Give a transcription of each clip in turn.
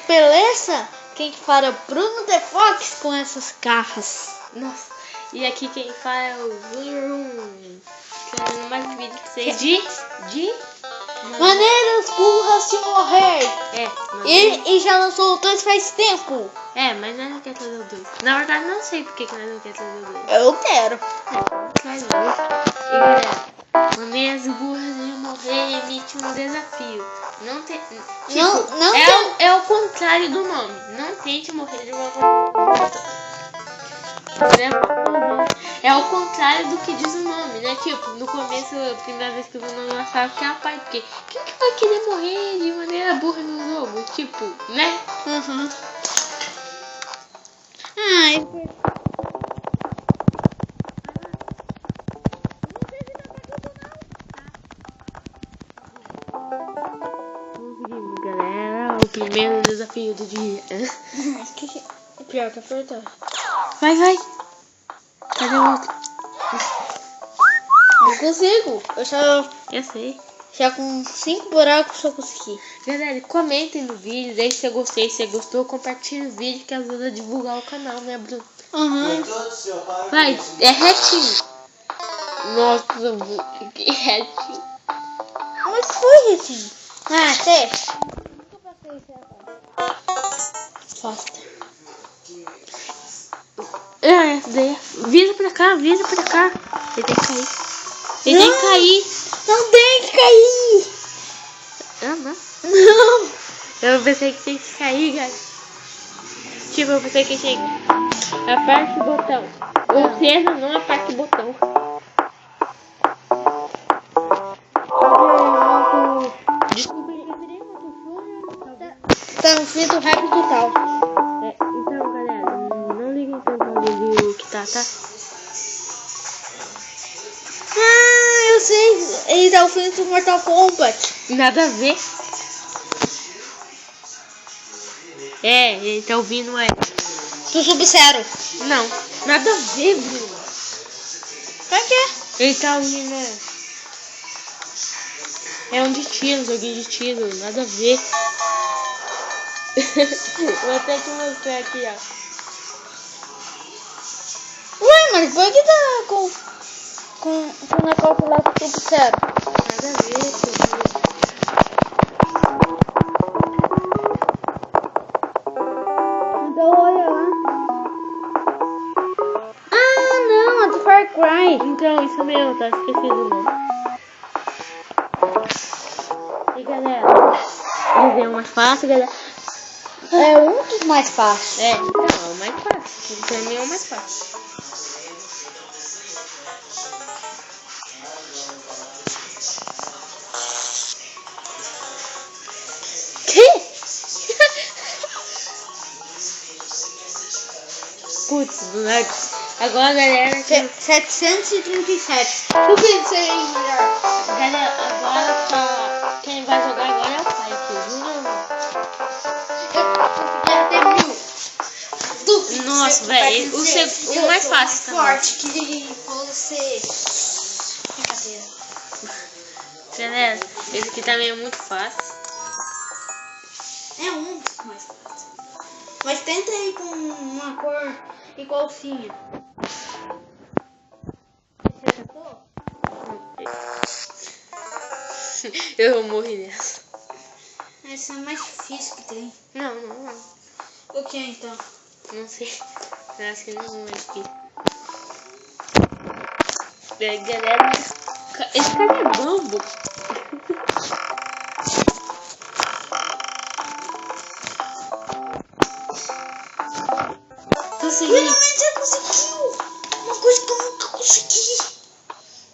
beleza? Quem que fala é o Bruno The Fox com essas garras. Nossa, e aqui quem fala é o Bruno. Fazendo mais um vídeo pra vocês de Maneiras burras de morrer. É, E já lançou o 2 faz tempo. mas nós não quer trazer o 2. Na verdade, não sei porque que nós não quer trazer o 2. Eu quero. E galera, maneiras burras de morrer emite um desafio. Não tem. Tipo, é o contrário do nome. Não tente morrer de uma maneira. É o contrário do que diz o nome, né? Tipo, no começo, a primeira vez que eu vi o nome, eu achava que era pai, porque quem que vai querer morrer de maneira burra no jogo? Tipo, né? Uhum. Ai, Conseguimos, galera. O primeiro desafio do dia. pior que apertar. Vai. Cadê o outro? Não consigo. Eu sei. Já com 5 buracos só consegui. Galera, comentem no vídeo, deixe seu gostei, se gostou, compartilhe o vídeo que ajuda a divulgar o canal, né, Bruno? Uhum. Vai, é retinho. Nossa, que retinho. Mas foi, Retinho. Ah, sei. Nunca passei isso agora. Faster. Essa daí. Vira pra cá. Ele tem que cair. Ele tem que cair. Não tem que cair. Ah, não. Não. Eu pensei que tinha que cair, galera. Tipo, eu pensei que tinha que... Aperte o botão. Ou seja, não aperte o botão. Desculpa, eu virei uma pessoa. Tá no fim do rápido total. Então, galera, não liguem tanto no review que tá? Ah, eu sei. Ele tá o fim do Mortal Kombat. Nada a ver. Ele tá ouvindo, Do Sub-Zero. Não, nada a ver, Bruno. Pra quê? Ele tá ouvindo, É um de tiro, joguinho de tiro, nada a ver. Vou até te mostrar aqui, ó. Ué, mas por que tá com o negócio lá do Sub-Zero? Nada a ver, filho. Então olha lá. Ah, não, é do Far Cry. Então, isso mesmo, tá esquecido o nome. E galera, desenho mais fácil, galera. É um dos mais fáceis. Então, é o mais fácil. Pra mim é o mais fácil. Que? Putz, moleque. Agora, galera, 737. O que isso aí, melhor? galera, agora só quem vai jogar agora é o pai aqui, viu? Nossa, velho, o mais fácil também. Forte que você. Brincadeira. Galera, esse aqui também é muito fácil. É um dos mais fáceis. Mas tenta aí com uma cor igualzinha. Você acertou? Eu morri nessa. Essa é a mais difícil que tem. Não. O que então? Não sei. Eu acho que não é aqui. Galera, esse cara é bobo. Consegui. Finalmente você conseguiu! Uma coisa que eu nunca consegui.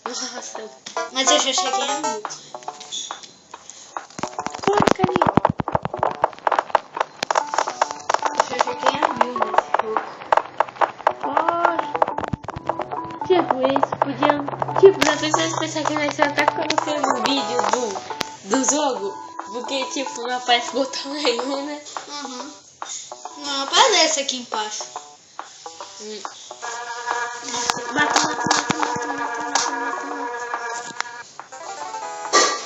Nossa. Mas eu já cheguei a 1000. Corre, carinho. Já cheguei a 1000 nesse jogo. Corre. Tipo, eles podiam... Tipo, já pensou pensar que nós já tá colocando o vídeo do jogo? Porque, tipo, não aparece botão nenhum, né? Uhum. Não aparece aqui embaixo.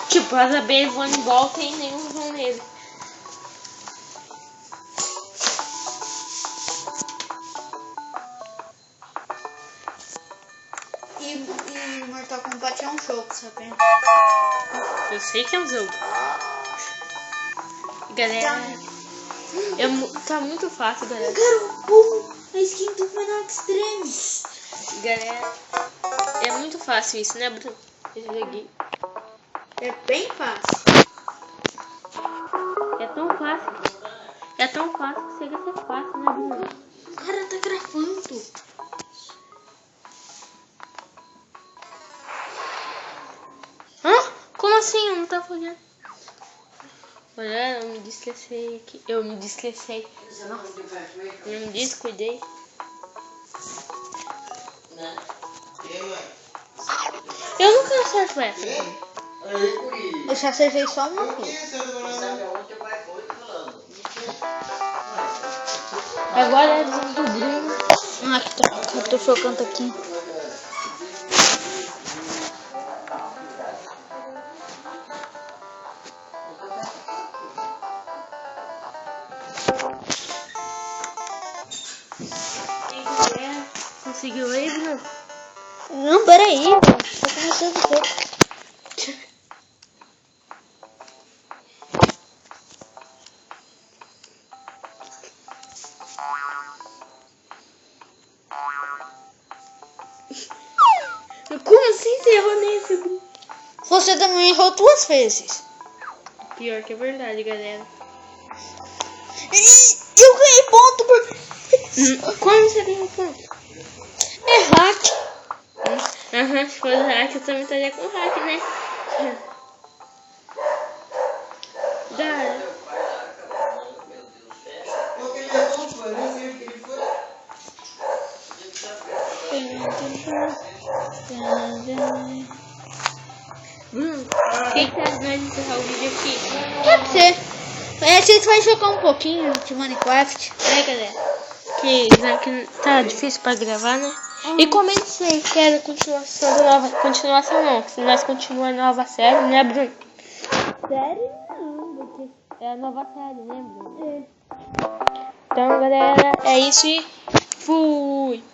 Tipo, as abelhas voam em volta e nenhum vão nele. jogo, sabendo? Eu sei que é um jogo. Galera, tá muito fácil, galera. Garoto, a skin do Final Extreme. Galera, é muito fácil isso, né, Bruno? Eu joguei. É bem fácil. É tão fácil. É tão fácil que chega a ser fácil, né, Bruno? O cara tá gravando. Hã? Como assim? Eu não tava olhando. Olha, eu me distressei aqui. Eu me distressei. Nossa, eu me descuidei. Eu nunca acerto essa. Eu já acertei só uma vez. Agora é do Bruno. Ah, que tá, eu tô focando aqui. Conseguiu aí, Bruno? Não, peraí, velho. Tô começando um pouco. Como assim você errou nesse, Bruno? Você também errou 2 vezes. Pior que é verdade, galera. Eu ganhei ponto por... Como você ganhou ponto? É hack. Aham, se fosse hack, eu também estaria com hack, né? Dá. Bruno, o que você acha de nós encerrar o vídeo aqui? Pode ser. A gente vai jogar um pouquinho de Minecraft. Galera? Que já que tá difícil pra gravar, né? E comente se vocês querem continuação da nova... Continuação não, se nós continuamos a nova série, né, Bruno? Sério? Não, porque... É a nova série, né, Bruno? É. Então, galera, é isso e fui!